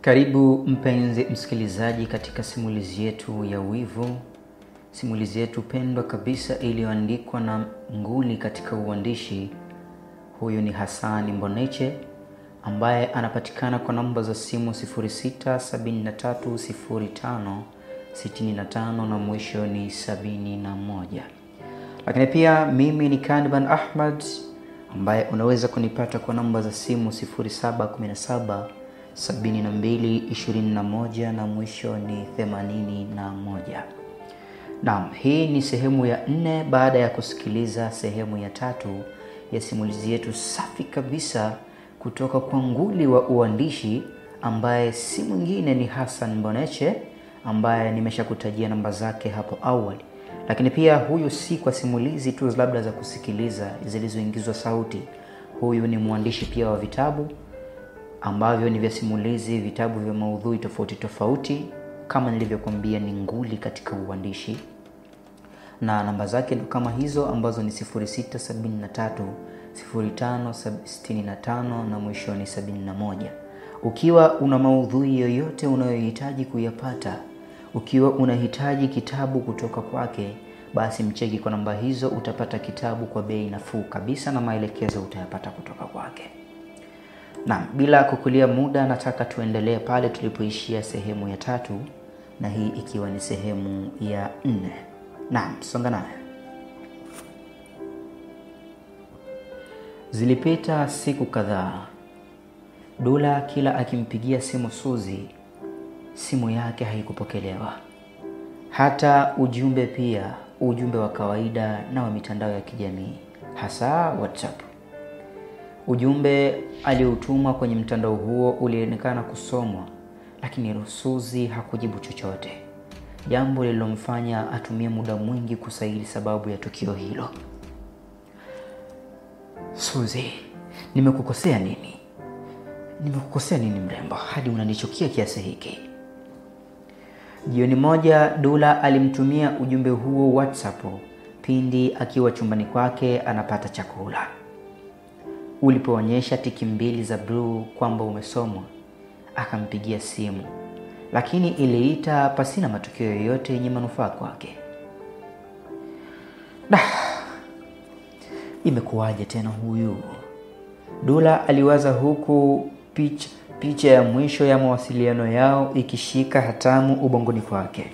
Karibu mpenzi msikilizaji katika simulizi yetu ya wivu. Simulizi yetu pendwa kabisa iliyoandikwa na nguli katika uandishi. Huyu ni Hassan Mboneche ambaye anapatikana kwa namba za simu 06730565 na mwisho ni 71. Lakini pia mimi ni Kanban Ahmad ambaye unaweza kunipata kwa namba za simu 07177221 na mwisho ni 81. Naam, hii ni sehemu ya 4 baada ya kusikiliza sehemu ya 3 ya simulizi yetu safi kabisa kutoka kwa nguli wa uandishi ambaye si mwingine ni Hassan Mboneche ambaye nimeshakutajia namba zake hapo awali. Lakini pia huyu si kwa simulizi tu labda za kusikiliza zilizoingizwa sauti. Huyu ni mwandishi pia wa vitabu ambavyo ni vya simulizi, vitabu vya maudhui tofauti tofauti. Kama nilivyokuambia ni nguli katika uandishi. Na namba zake ndo kama hizo ambazo ni 06730565 na mwisho ni 71. Ukiwa una maudhui yoyote unayohitaji kuyapata, ukiwa unahitaji kitabu kutoka kwake, basi mcheki kwa namba hizo, utapata kitabu kwa bei nafuu kabisa na maelekezo utayapata kutoka kwake. Na bila kukulia muda, nataka tuendelee pale tulipoishia sehemu ya 3 na hii ikiwa ni sehemu ya 4. Naam, songa naye. Zilipita siku kadhaa. Dula kila akimpigia simu Suzi, simu yake haikupokelewa. Hata ujumbe pia, ujumbe wa kawaida na wa mitandao ya kijamii, hasa WhatsApp. Ujumbe aliotuma kwenye mtandao huo ulionekana kusomwa, lakini Suzi hakujibu chochote. Jambo lililomfanya atumie muda mwingi kusaili sababu ya tukio hilo. Suzi, nimekukosea nini? Nimekukosea nini mrembo hadi unanichukia kiasi hiki? Jioni moja Dula alimtumia ujumbe huo WhatsApp pindi akiwa chumbani kwake anapata chakula. Ulipoonyesha tiki 2 za blue kwamba umesomwa, akampigia simu, lakini iliita pasina matokeo yoyote yenye manufaa kwake. Imekuwaje tena huyu? Dula aliwaza huku picha ya mwisho ya mawasiliano yao ikishika hatamu ubongoni kwake.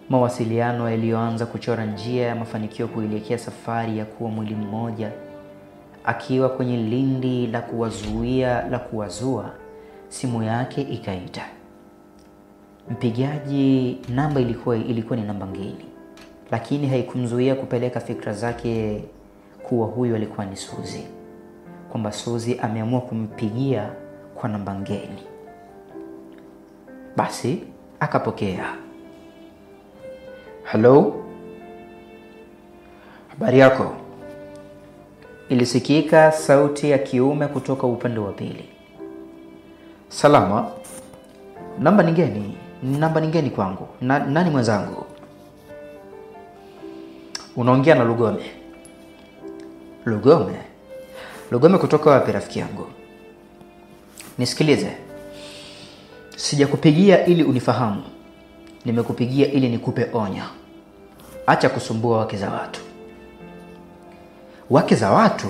Mawasiliano yaliyoanza kuchora njia ya mafanikio kuelekea safari ya kuwa mwili mmoja. Akiwa kwenye lindi la kuwazua, simu yake ikaita. Mpigaji namba ilikuwa ni namba ngeni, lakini haikumzuia kupeleka fikra zake kuwa huyu alikuwa ni Suzi, kwamba Suzi ameamua kumpigia kwa namba ngeni. Basi akapokea. Hello? Habari yako? Ilisikika sauti ya kiume kutoka upande wa pili. Salama. Namba ni ngeni kwangu. Nani mwenzangu? Unaongea na Lugome. Lugome kutoka wapi rafiki yangu? Nisikilize. Sijakupigia ili unifahamu. Nimekupigia ili nikupe onya. Acha kusumbua wake za watu. Wake za watu?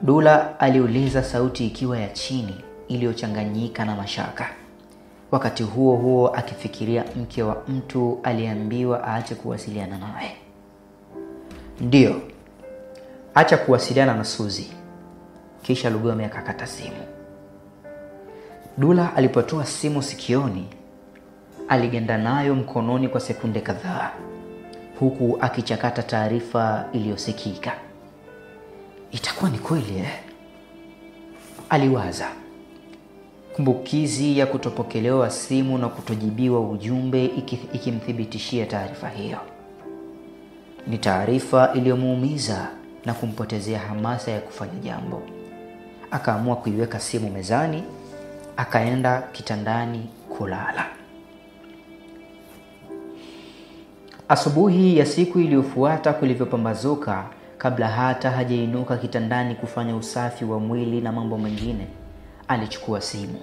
Dula aliuliza, sauti ikiwa ya chini iliyochanganyika na mashaka. Wakati huo huo akifikiria mke wa mtu aliambiwa aache kuwasiliana naye. Ndio, acha kuwasiliana na Suzi. Kisha Lugome akakata simu. Dula alipotoa simu sikioni, aliganda nayo mkononi kwa sekunde kadhaa, huku akichakata taarifa iliyosikika. Itakuwa ni kweli aliwaza. Kumbukizi ya kutopokelewa simu na kutojibiwa ujumbe ikimthibitishia taarifa hiyo. Ni taarifa iliyomuumiza na kumpotezea hamasa ya kufanya jambo. Akaamua kuiweka simu mezani, akaenda kitandani kulala. Asubuhi ya siku iliyofuata kulivyopambazuka, kabla hata hajainuka kitandani kufanya usafi wa mwili na mambo mengine, alichukua simu,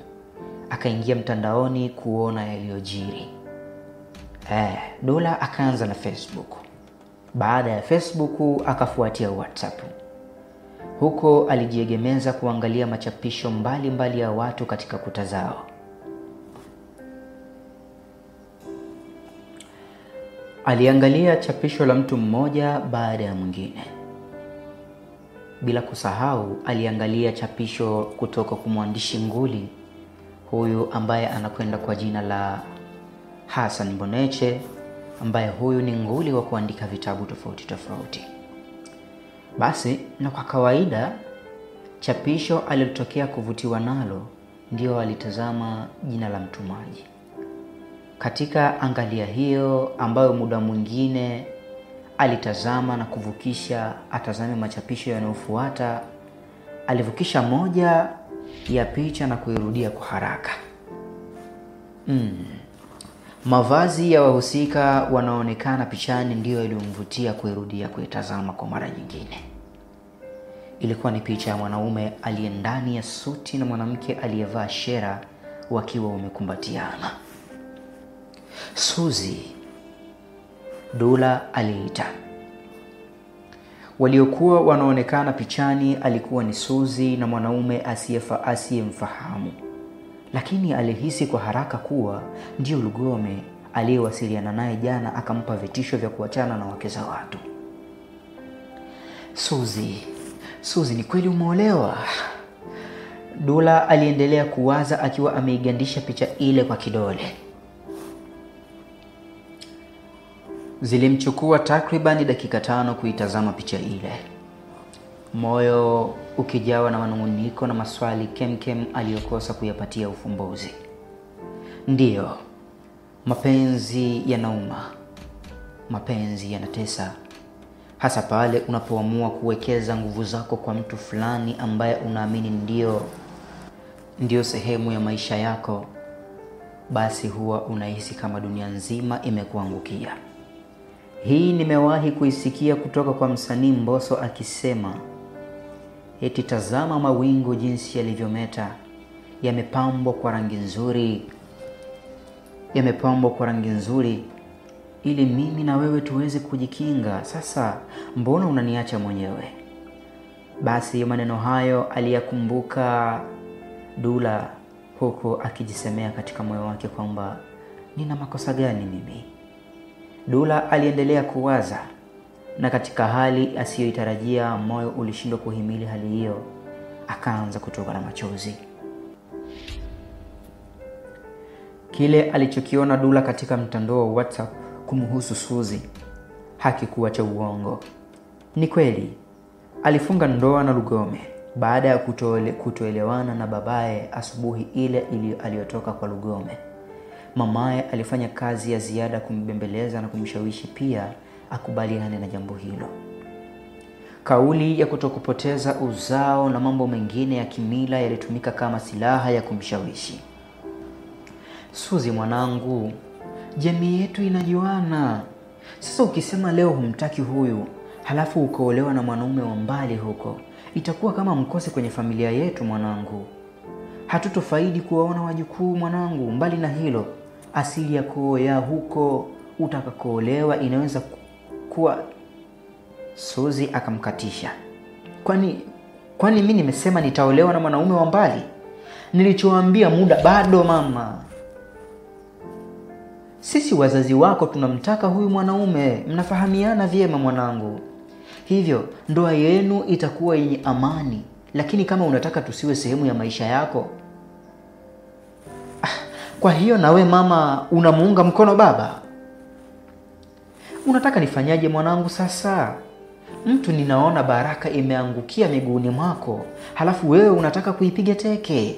akaingia mtandaoni kuona yaliyojiri. Dula akaanza na Facebook. Baada ya Facebook akafuatia WhatsApp. Huko alijiegemeza kuangalia machapisho mbalimbali ya watu katika kuta zao. Aliangalia chapisho la mtu mmoja baada ya mwingine. Bila kusahau aliangalia chapisho kutoka kwa mwandishi nguli huyu ambaye anakwenda kwa jina la Hassan Boneche, ambaye huyu ni nguli wa kuandika vitabu tofauti tofauti. Basi na kwa kawaida chapisho alilotokea kuvutiwa nalo ndio alitazama jina la mtumaji. Katika angalia hiyo ambayo muda mwingine alitazama na kuvukisha atazame machapisho yanayofuata, alivukisha moja ya picha na kuirudia kwa haraka. Mavazi ya wahusika wanaonekana pichani ndio iliyomvutia kuirudia kuitazama kwa mara nyingine. Ilikuwa ni picha ya mwanaume aliye ndani ya suti na mwanamke aliyevaa shera wakiwa wamekumbatiana. Suzi, Dula aliita. Waliokuwa wanaonekana pichani alikuwa ni Suzi na mwanaume asiyemfahamu, lakini alihisi kwa haraka kuwa ndio Lugome aliyewasiliana naye jana akampa vitisho vya kuachana na wake za watu. Suzi, ni kweli umeolewa? Dula aliendelea kuwaza akiwa ameigandisha picha ile kwa kidole. Zilimchukua takriban dakika 5 kuitazama picha ile, moyo ukijawa na manunguniko na maswali kemkem aliyokosa kuyapatia ufumbuzi. Ndiyo, mapenzi yanauma, mapenzi yanatesa, hasa pale unapoamua kuwekeza nguvu zako kwa mtu fulani ambaye unaamini ndio sehemu ya maisha yako. Basi huwa unahisi kama dunia nzima imekuangukia. Hii nimewahi kuisikia kutoka kwa msanii Mbosso akisema, eti tazama mawingu jinsi yalivyometa, yamepambwa kwa rangi nzuri ili mimi na wewe tuweze kujikinga. Sasa mbona unaniacha mwenyewe? Basi maneno hayo aliyakumbuka Dula, huko akijisemea katika moyo wake kwamba nina makosa gani mimi? Dula aliendelea kuwaza, na katika hali asiyoitarajia moyo ulishindwa kuhimili hali hiyo, akaanza kutoka na machozi. Kile alichokiona Dula katika mtandao wa WhatsApp kumhusu Suzi hakikuwa cha uongo. Ni kweli alifunga ndoa na Lugome baada ya kutoelewana na babaye asubuhi ile aliyotoka kwa Lugome. Mamaye alifanya kazi ya ziada kumbembeleza na kumshawishi pia akubaliane na jambo hilo. Kauli ya kutokupoteza uzao na mambo mengine ya kimila yalitumika kama silaha ya kumshawishi. Suzi mwanangu, jamii yetu inajuana. Sasa ukisema leo humtaki huyu, halafu ukaolewa na mwanaume wa mbali huko, itakuwa kama mkose kwenye familia yetu mwanangu. Hatutofaidi kuwaona wajukuu mwanangu. Mbali na hilo, asili ya kuoa huko utakakoolewa inaweza kuwa. Suzi akamkatisha. Kwani mimi nimesema nitaolewa na mwanaume wa mbali? Nilichoambia muda bado mama. Sisi wazazi wako tunamtaka huyu mwanaume, mnafahamiana vyema mwanangu. Hivyo ndoa yenu itakuwa yenye amani, lakini kama unataka tusiwe sehemu ya maisha yako. Kwa hiyo nawe mama unamuunga mkono baba? Unataka nifanyaje mwanangu sasa? Mtu ninaona baraka imeangukia miguuni mwako, halafu wewe unataka kuipiga teke.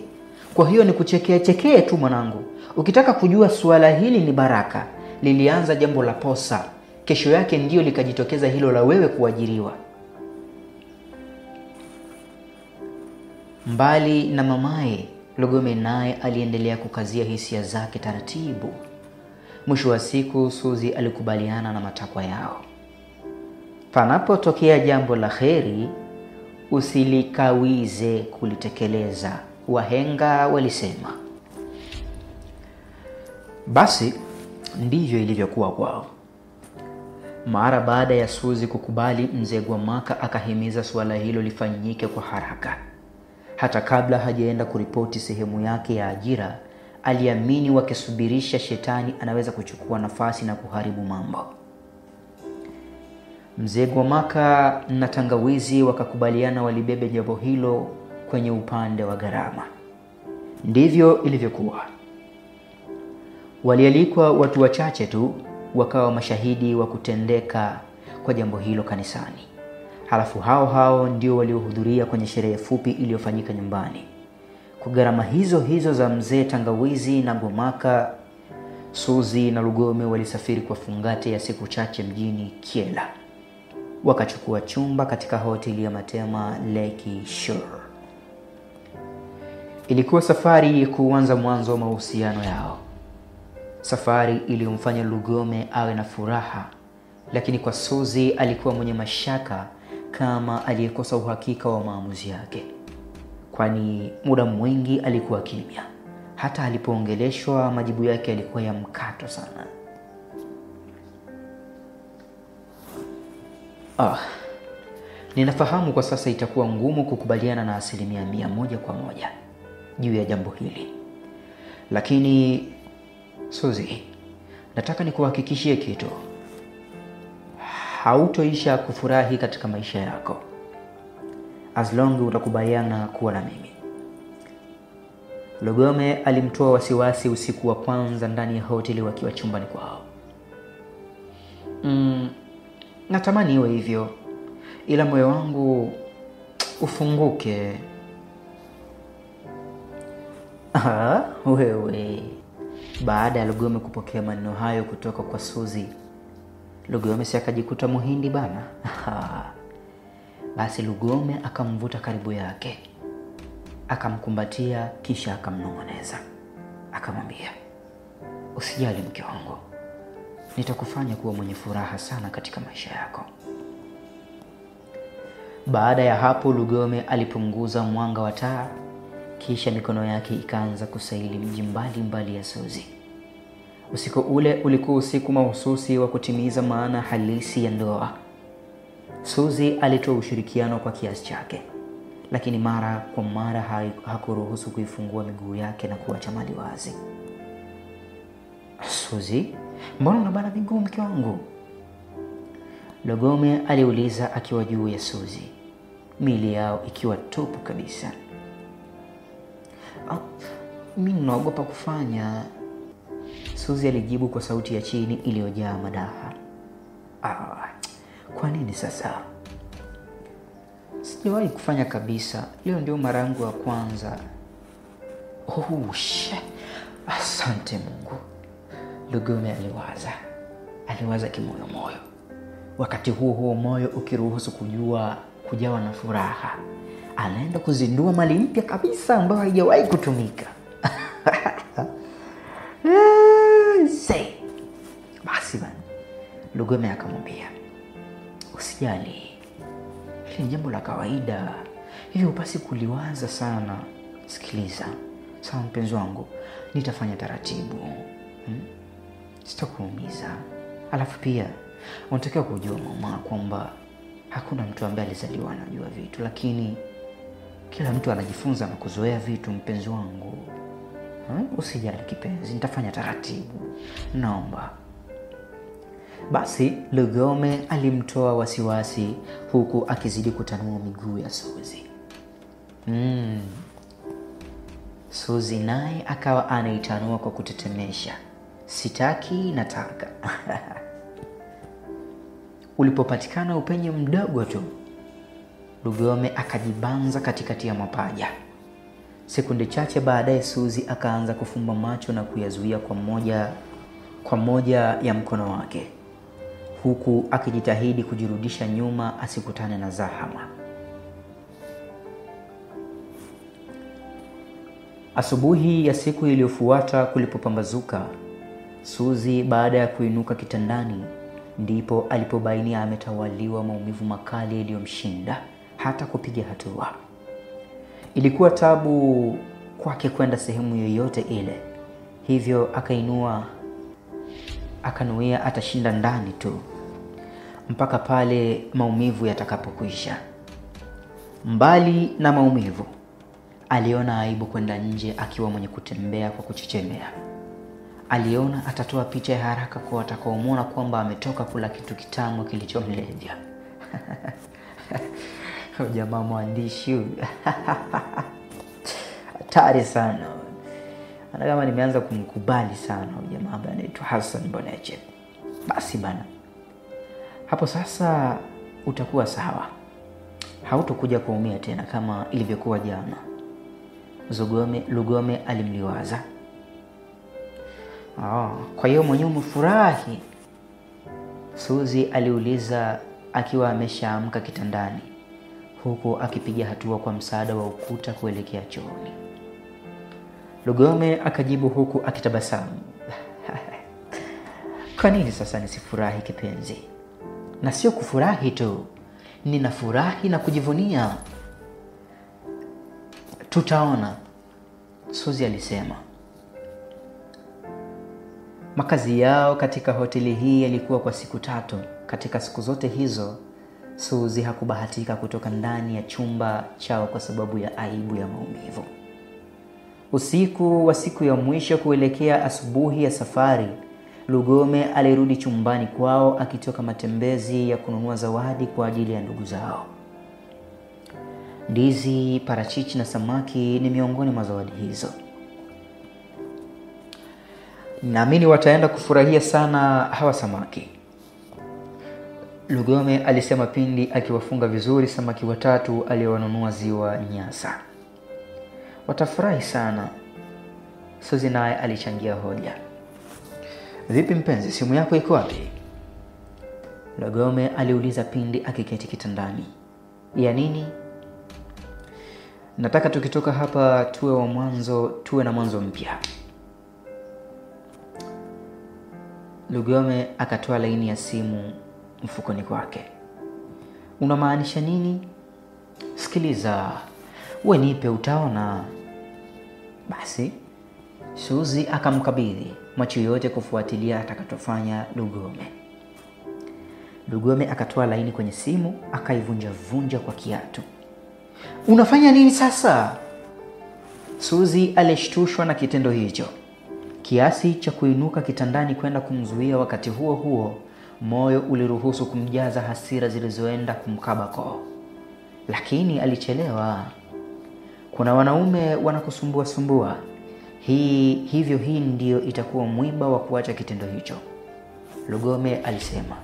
Kwa hiyo ni kuchekea tu mwanangu. Ukitaka kujua suala hili ni baraka, lilianza jambo la posa, kesho yake ndio likajitokeza hilo la wewe kuajiriwa. Mbali na mamaye, Lugome naye aliendelea kukazia hisia zake taratibu. Mwisho wa siku Suzi alikubaliana na matakwa yao. Panapotokea jambo la kheri, usilikawize kulitekeleza, wahenga walisema. Basi ndivyo ilivyokuwa kwao. Mara baada ya Suzi kukubali, mzee Gwamaka akahimiza suala hilo lifanyike kwa haraka. Hata kabla hajaenda kuripoti sehemu yake ya ajira, aliamini wakisubirisha shetani anaweza kuchukua nafasi na kuharibu mambo. Mzee Gwamaka na Tangawizi wakakubaliana walibebe jambo hilo kwenye upande wa gharama. Ndivyo ilivyokuwa. Walialikwa watu wachache tu wakawa mashahidi wa kutendeka kwa jambo hilo kanisani. Halafu hao ndio waliohudhuria kwenye sherehe fupi iliyofanyika nyumbani. Kwa gharama hizo za mzee Tangawizi na Gwamaka, Suzi na Lugome walisafiri kwa fungate ya siku chache mjini Kyela. Wakachukua chumba katika hoteli ya Matema Lake Shore. Ilikuwa safari kuanza mwanzo wa mahusiano yao. Safari iliyomfanya Lugome awe na furaha, lakini kwa Suzi alikuwa mwenye mashaka kama aliyekosa uhakika wa maamuzi yake. Kwani muda mwingi alikuwa kimya. Hata alipoongeleshwa majibu yake yalikuwa ya mkato sana. Ninafahamu kwa sasa itakuwa ngumu kukubaliana na 100% juu ya jambo hili. Lakini Suzi, nataka nikuhakikishie kitu. Hautoisha kufurahi katika maisha yako as long utakubaliana kuwa na mimi. Lugome alimtoa wasiwasi usiku wa kwanza ndani ya hoteli wakiwa chumbani kwao. Natamani iwe hivyo, ila moyo wangu ufunguke. Wewe. Baada ya Lugome kupokea maneno hayo kutoka kwa Suzi, Lugome si akajikuta muhindi bana. Basi Lugome akamvuta karibu yake, akamkumbatia, kisha akamnong'oneza. Akamwambia, usijali mke wangu, nitakufanya kuwa mwenye furaha sana katika maisha yako. Baada ya hapo Lugome alipunguza mwanga wa taa, kisha mikono yake ikaanza kusaili mji mbali ya Suzi. Usiku ule ulikuwa usiku mahususi wa kutimiza maana halisi ya ndoa. Suzi alitoa ushirikiano kwa kiasi chake, lakini mara kwa mara hakuruhusu kuifungua miguu yake na kuacha mali wazi. Suzi, mbona unabana miguu mke wangu? Lugome aliuliza akiwa juu ya Suzi, mili yao ikiwa tupu kabisa. Mimi naogopa kufanya, Suzi alijibu kwa sauti ya chini iliyojaa madaha. Kwa nini sasa? Sijawahi kufanya kabisa, leo ndio mara yangu ya kwanza. Asante Mungu, Lugome aliwaza kimoyo. Wakati huo moyo ukiruhusu kujawa na furaha. Anaenda kuzindua mali mpya kabisa ambayo haijawahi kutumika. Basi bana, Lugome akamwambia, usijali, hili ni jambo la kawaida, hivyo upasi kuliwaza sana. Sikiliza, sawa mpenzi wangu, nitafanya taratibu, sitakuumiza. Alafu pia unatakiwa kujua mama kwamba hakuna mtu ambaye alizaliwa anajua vitu, lakini kila mtu anajifunza na kuzoea vitu mpenzi wangu. Usijali kipenzi, nitafanya taratibu, naomba. Basi Lugome alimtoa wasiwasi huku akizidi kutanua miguu ya Suzi. Suzi naye akawa anaitanua kwa kutetemesha, sitaki nataka. Ulipopatikana upenyo mdogo tu, Lugome akajibanza katikati ya mapaja. Sekunde chache baadaye Suzi akaanza kufumba macho na kuyazuia kwa moja ya mkono wake, huku akijitahidi kujirudisha nyuma asikutane na zahama. Asubuhi ya siku iliyofuata kulipopambazuka, Suzi baada ya kuinuka kitandani ndipo alipobaini ametawaliwa maumivu makali yaliyomshinda hata kupiga hatua. Ilikuwa tabu kwake kwenda sehemu yoyote ile. Hivyo akanuia atashinda ndani tu mpaka pale maumivu yatakapokwisha. Mbali na maumivu, aliona aibu kwenda nje akiwa mwenye kutembea kwa kuchechemea. Aliona atatoa picha ya haraka kwa watakaomuona kwamba ametoka kula kitu kitamu kilichomlevya. Jamaa mwandishi. Hatari sana. Ana kama nimeanza kumkubali sana jamaa ambaye anaitwa Hassan Boneche. Basi bana, hapo sasa utakuwa sawa. Hautokuja kuumia tena kama ilivyokuwa jana. Lugome alimliwaza. Kwa hiyo mwenyewe umefurahi? Suzy aliuliza akiwa ameshaamka kitandani, huku akipiga hatua kwa msaada wa ukuta kuelekea chooni. Lugome akajibu huku akitabasamu. Kwa nini sasa nisifurahi kipenzi? Na sio kufurahi tu, ninafurahi na kujivunia. Tutaona, Suzy alisema. Makazi yao katika hoteli hii yalikuwa kwa siku 3. Katika siku zote hizo, Suzy hakubahatika kutoka ndani ya chumba chao kwa sababu ya aibu ya maumivu. Usiku wa siku ya mwisho kuelekea asubuhi ya safari, Lugome alirudi chumbani kwao akitoka matembezi ya kununua zawadi kwa ajili ya ndugu zao. Ndizi, parachichi na samaki ni miongoni mwa zawadi hizo. Naamini wataenda kufurahia sana hawa samaki, Lugome alisema pindi akiwafunga vizuri samaki 3 aliowanunua ziwa Nyasa. Watafurahi sana, Suzy naye alichangia hoja. Vipi mpenzi, simu yako iko wapi? Lugome aliuliza pindi akiketi kitandani. Ya nini? Nataka tukitoka hapa tuwe na mwanzo mpya. Lugome akatoa laini ya simu mfukoni kwake. Unamaanisha nini? Sikiliza, wewe nipe utaona. Basi Suzy akamkabidhi, macho yote kufuatilia atakachofanya Lugome. Lugome akatoa laini kwenye simu, akaivunja kwa kiatu. Unafanya nini sasa? Suzy alishtushwa na kitendo hicho, kiasi cha kuinuka kitandani kwenda kumzuia. Wakati huo huo, moyo uliruhusu kumjaza hasira zilizoenda kumkaba koo. Lakini alichelewa. Kuna wanaume wanakusumbua. Hii ndio itakuwa mwiba wa kuacha kitendo hicho, Lugome alisema.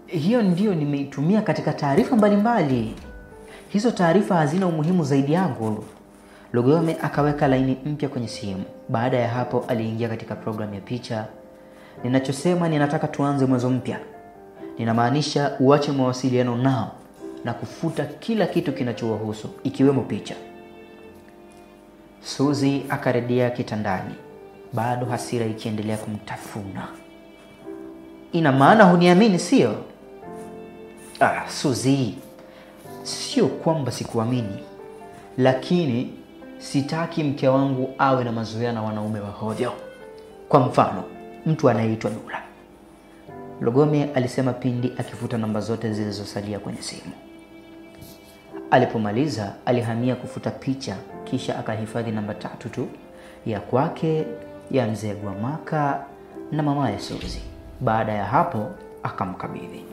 Hiyo ndio nimeitumia katika taarifa mbalimbali. Hizo taarifa hazina umuhimu zaidi yangu. Lugome akaweka laini mpya kwenye simu. Baada ya hapo aliingia katika programu ya picha. Ninachosema ninataka tuanze mwanzo mpya. Ninamaanisha uache mawasiliano nao na kufuta kila kitu kinachowahusu, ikiwemo picha. Suzy akarejea kitandani, bado hasira ikiendelea kumtafuna. Ina maana huniamini, sio? Suzy, sio kwamba sikuamini, lakini sitaki mke wangu awe na mazoea na wanaume wa hovyo. Kwa mfano, mtu anaitwa Dula, Lugome alisema pindi akifuta namba zote zilizosalia kwenye simu. Alipomaliza, alihamia kufuta picha, kisha akahifadhi namba 3 tu, ya kwake, ya mzee Gwamaka na mamaye Suzy. Baada ya hapo akamkabidhi.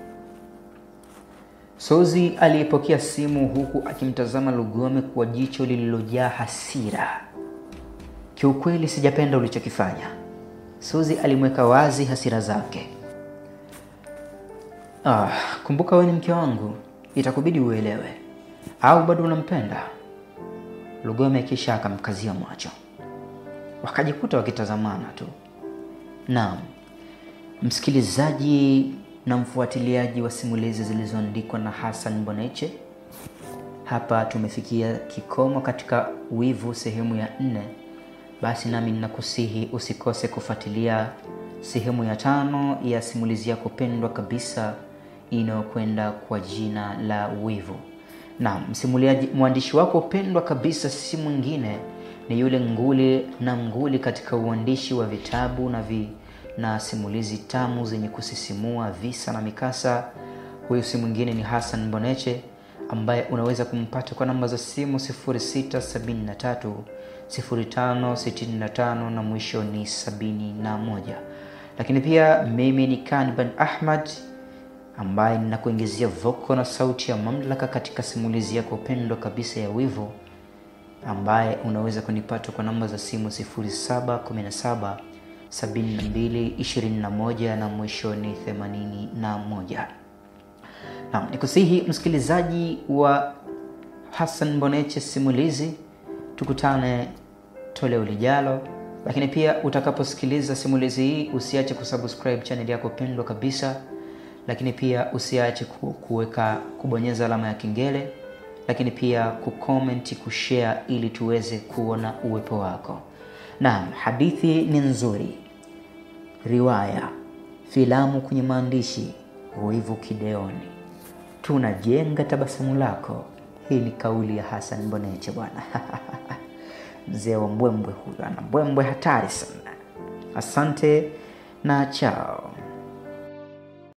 Suzy alipokea simu huku akimtazama Lugome kwa jicho lililojaa hasira. Kiukweli sijapenda ulichokifanya. Suzy alimweka wazi hasira zake. Kumbuka wewe ni mke wangu, itakubidi uelewe. Au bado unampenda? Lugome kisha akamkazia macho. Wakajikuta wakitazamana tu. Naam, msikilizaji na mfuatiliaji wa simulizi zilizoandikwa na Hassan Boneche, hapa tumefikia kikomo katika Wivu sehemu ya 4. Basi nami ninakusihi usikose kufuatilia sehemu ya 5 ya simulizi yako pendwa kabisa inayokwenda kwa jina la Wivu. Na mwandishi wako pendwa kabisa si mwingine ni yule nguli katika uandishi wa vitabu na simulizi tamu zenye kusisimua, visa na mikasa. Huyu si mwingine ni Hassan Mboneche, ambaye unaweza kumpata kwa namba za simu 0673 0565 na mwisho ni 71. Lakini pia mimi ni Kanban Ahmad, ambaye ninakuingizia voko na sauti ya mamlaka katika simulizi yako pendwa kabisa ya wivu, ambaye unaweza kunipata kwa namba za simu 0717 72 21 na mwisho ni 81. Na nikusihi msikilizaji wa Hassan Mboneche simulizi, tukutane toleo lijalo. Lakini pia utakaposikiliza simulizi hii usiache kusubscribe channel yako pendwa kabisa. Lakini pia usiache kubonyeza alama ya kengele, lakini pia kucomment, kushare ili tuweze kuona uwepo wako. Naam, hadithi ni nzuri, riwaya, filamu kwenye maandishi, wivu kideoni, tunajenga tabasamu lako. Hii ni kauli ya Hassan Mboneche bwana. Mzee wa mbwembwe huyu, ana mbwembwe hatari sana. Asante na chao.